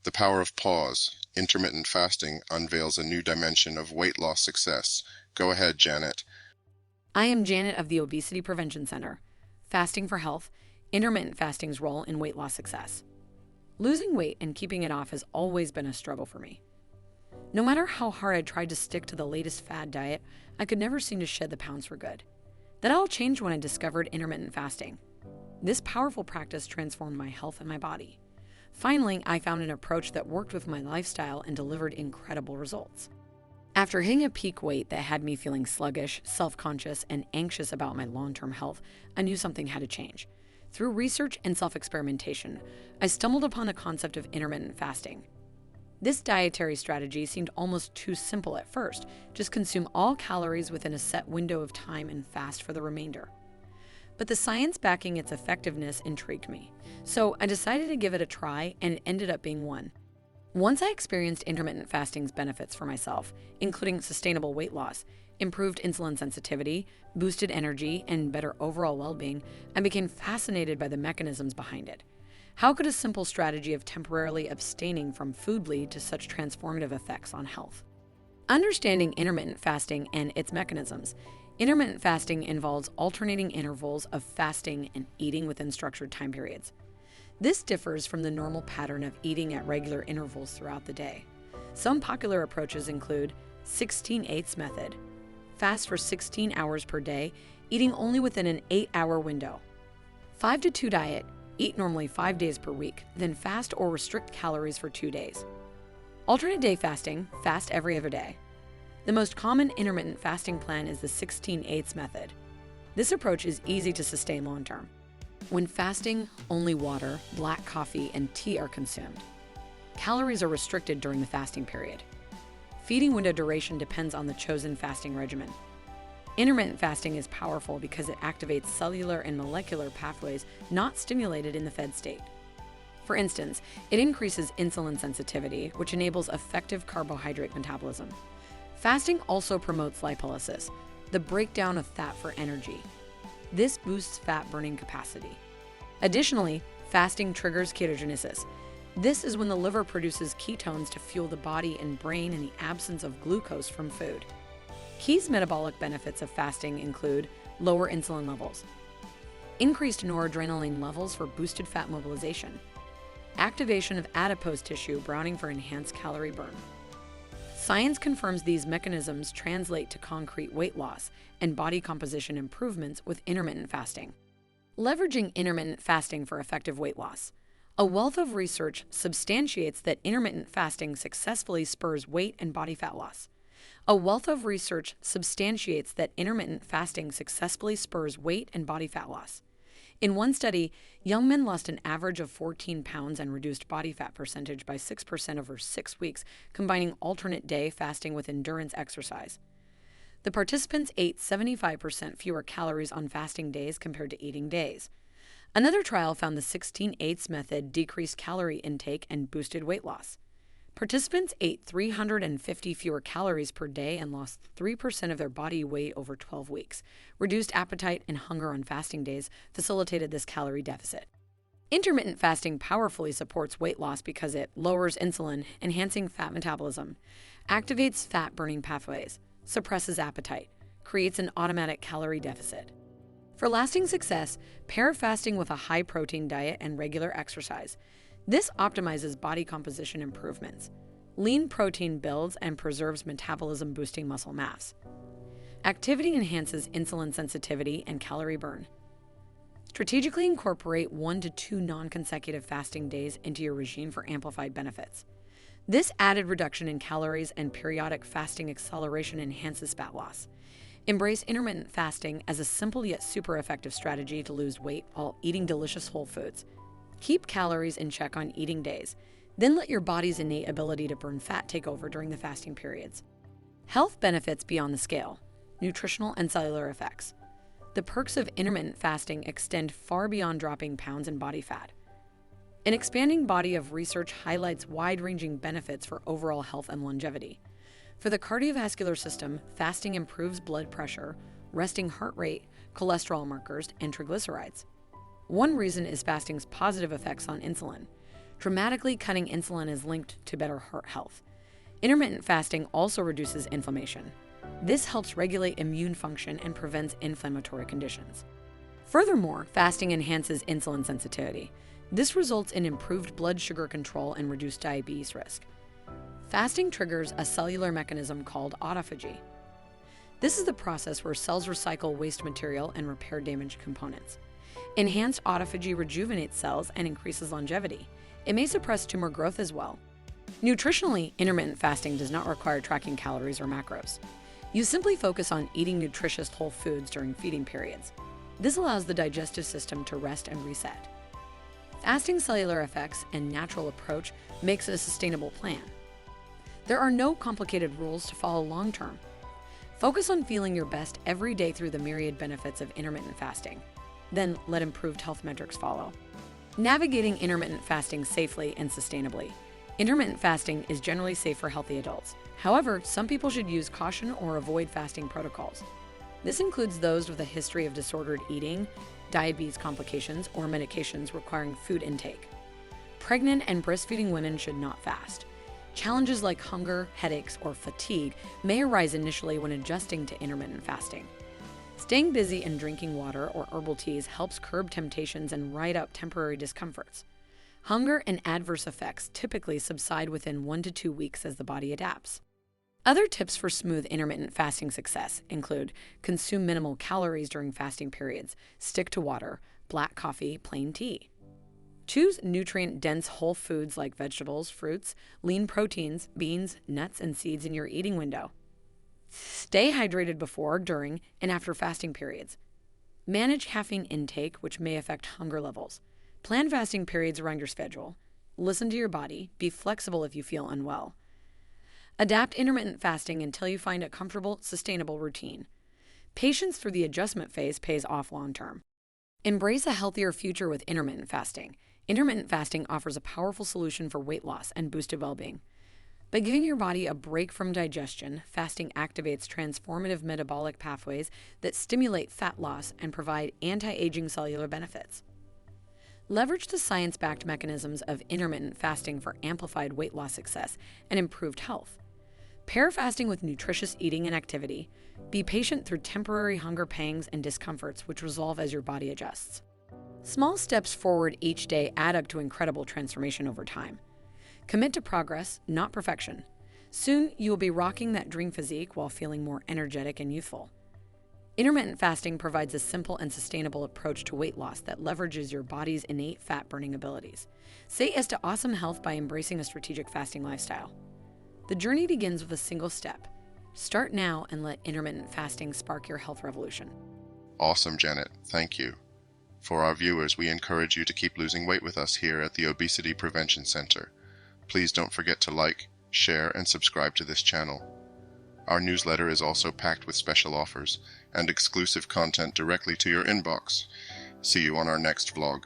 The power of pause. Intermittent fasting unveils a new dimension of weight loss success. Go ahead, Janet. I am Janet of the Obesity Prevention Center. Fasting for Health, intermittent fasting's role in weight loss success. Losing weight and keeping it off has always been a struggle for me. No matter how hard I tried to stick to the latest fad diet, I could never seem to shed the pounds for good. That all changed when I discovered intermittent fasting. This powerful practice transformed my health and my body. Finally, I found an approach that worked with my lifestyle and delivered incredible results. After hitting a peak weight that had me feeling sluggish, self-conscious, and anxious about my long-term health, I knew something had to change. Through research and self-experimentation, I stumbled upon the concept of intermittent fasting. This dietary strategy seemed almost too simple at first. Just consume all calories within a set window of time and fast for the remainder. But the science backing its effectiveness intrigued me, so I decided to give it a try, and it ended up being one. Once I experienced intermittent fasting's benefits for myself, including sustainable weight loss, improved insulin sensitivity, boosted energy, and better overall well-being, I became fascinated by the mechanisms behind it. How could a simple strategy of temporarily abstaining from food lead to such transformative effects on health? Understanding intermittent fasting and its mechanisms. Intermittent fasting involves alternating intervals of fasting and eating within structured time periods. This differs from the normal pattern of eating at regular intervals throughout the day. Some popular approaches include 16/8 method. Fast for 16 hours per day, eating only within an 8-hour window. 5-2 diet. Eat normally 5 days per week, then fast or restrict calories for 2 days. Alternate day fasting. Fast every other day. The most common intermittent fasting plan is the 16/8 method. This approach is easy to sustain long term. When fasting, only water, black coffee, and tea are consumed. Calories are restricted during the fasting period. Feeding window duration depends on the chosen fasting regimen. Intermittent fasting is powerful because it activates cellular and molecular pathways not stimulated in the fed state. For instance, it increases insulin sensitivity, which enables effective carbohydrate metabolism. Fasting also promotes lipolysis, the breakdown of fat for energy. This boosts fat burning capacity. Additionally, fasting triggers ketogenesis. This is when the liver produces ketones to fuel the body and brain in the absence of glucose from food. Key metabolic benefits of fasting include lower insulin levels, increased noradrenaline levels for boosted fat mobilization, activation of adipose tissue browning for enhanced calorie burn. Science confirms these mechanisms translate to concrete weight loss and body composition improvements with intermittent fasting. Leveraging intermittent fasting for effective weight loss. A wealth of research substantiates that intermittent fasting successfully spurs weight and body fat loss. A wealth of research substantiates that intermittent fasting successfully spurs weight and body fat loss. In one study, young men lost an average of 14 pounds and reduced body fat percentage by 6% over 6 weeks, combining alternate day fasting with endurance exercise. The participants ate 75% fewer calories on fasting days compared to eating days. Another trial found the 16/8 method decreased calorie intake and boosted weight loss. Participants ate 350 fewer calories per day and lost 3% of their body weight over 12 weeks. Reduced appetite and hunger on fasting days facilitated this calorie deficit. Intermittent fasting powerfully supports weight loss because it lowers insulin, enhancing fat metabolism, activates fat-burning pathways, suppresses appetite, creates an automatic calorie deficit. For lasting success, pair fasting with a high-protein diet and regular exercise. This optimizes body composition improvements. Lean protein builds and preserves metabolism-boosting muscle mass. Activity enhances insulin sensitivity and calorie burn. Strategically incorporate 1 to 2 non-consecutive fasting days into your regime for amplified benefits. This added reduction in calories and periodic fasting acceleration enhances fat loss. Embrace intermittent fasting as a simple yet super effective strategy to lose weight while eating delicious whole foods. Keep calories in check on eating days, then let your body's innate ability to burn fat take over during the fasting periods. Health benefits beyond the scale, nutritional and cellular effects. The perks of intermittent fasting extend far beyond dropping pounds and body fat. An expanding body of research highlights wide-ranging benefits for overall health and longevity. For the cardiovascular system, fasting improves blood pressure, resting heart rate, cholesterol markers, and triglycerides. One reason is fasting's positive effects on insulin. Dramatically cutting insulin is linked to better heart health. Intermittent fasting also reduces inflammation. This helps regulate immune function and prevents inflammatory conditions. Furthermore, fasting enhances insulin sensitivity. This results in improved blood sugar control and reduced diabetes risk. Fasting triggers a cellular mechanism called autophagy. This is the process where cells recycle waste material and repair damaged components. Enhanced autophagy rejuvenates cells and increases longevity. It may suppress tumor growth as well. Nutritionally, intermittent fasting does not require tracking calories or macros. You simply focus on eating nutritious whole foods during feeding periods. This allows the digestive system to rest and reset. Fasting's cellular effects and natural approach makes it a sustainable plan. There are no complicated rules to follow long-term. Focus on feeling your best every day through the myriad benefits of intermittent fasting. Then let improved health metrics follow. Navigating intermittent fasting safely and sustainably. Intermittent fasting is generally safe for healthy adults. However, some people should use caution or avoid fasting protocols. This includes those with a history of disordered eating, diabetes complications, or medications requiring food intake. Pregnant and breastfeeding women should not fast. Challenges like hunger, headaches, or fatigue may arise initially when adjusting to intermittent fasting. Staying busy and drinking water or herbal teas helps curb temptations and ride out temporary discomforts. Hunger and adverse effects typically subside within 1 to 2 weeks as the body adapts. Other tips for smooth intermittent fasting success include consume minimal calories during fasting periods, stick to water, black coffee, plain tea. Choose nutrient-dense whole foods like vegetables, fruits, lean proteins, beans, nuts, and seeds in your eating window. Stay hydrated before, during, and after fasting periods. Manage caffeine intake, which may affect hunger levels. Plan fasting periods around your schedule. Listen to your body. Be flexible if you feel unwell. Adapt intermittent fasting until you find a comfortable, sustainable routine. Patience through the adjustment phase pays off long-term. Embrace a healthier future with intermittent fasting. Intermittent fasting offers a powerful solution for weight loss and boosted well-being. By giving your body a break from digestion, fasting activates transformative metabolic pathways that stimulate fat loss and provide anti-aging cellular benefits. Leverage the science-backed mechanisms of intermittent fasting for amplified weight loss success and improved health. Pair fasting with nutritious eating and activity. Be patient through temporary hunger pangs and discomforts which resolve as your body adjusts. Small steps forward each day add up to incredible transformation over time. Commit to progress, not perfection. Soon, you will be rocking that dream physique while feeling more energetic and youthful. Intermittent fasting provides a simple and sustainable approach to weight loss that leverages your body's innate fat-burning abilities. Say yes to awesome health by embracing a strategic fasting lifestyle. The journey begins with a single step. Start now and let intermittent fasting spark your health revolution. Awesome, Janet. Thank you. For our viewers, we encourage you to keep losing weight with us here at the Obesity Prevention Center. Please don't forget to like, share, and subscribe to this channel. Our newsletter is also packed with special offers and exclusive content directly to your inbox. See you on our next vlog.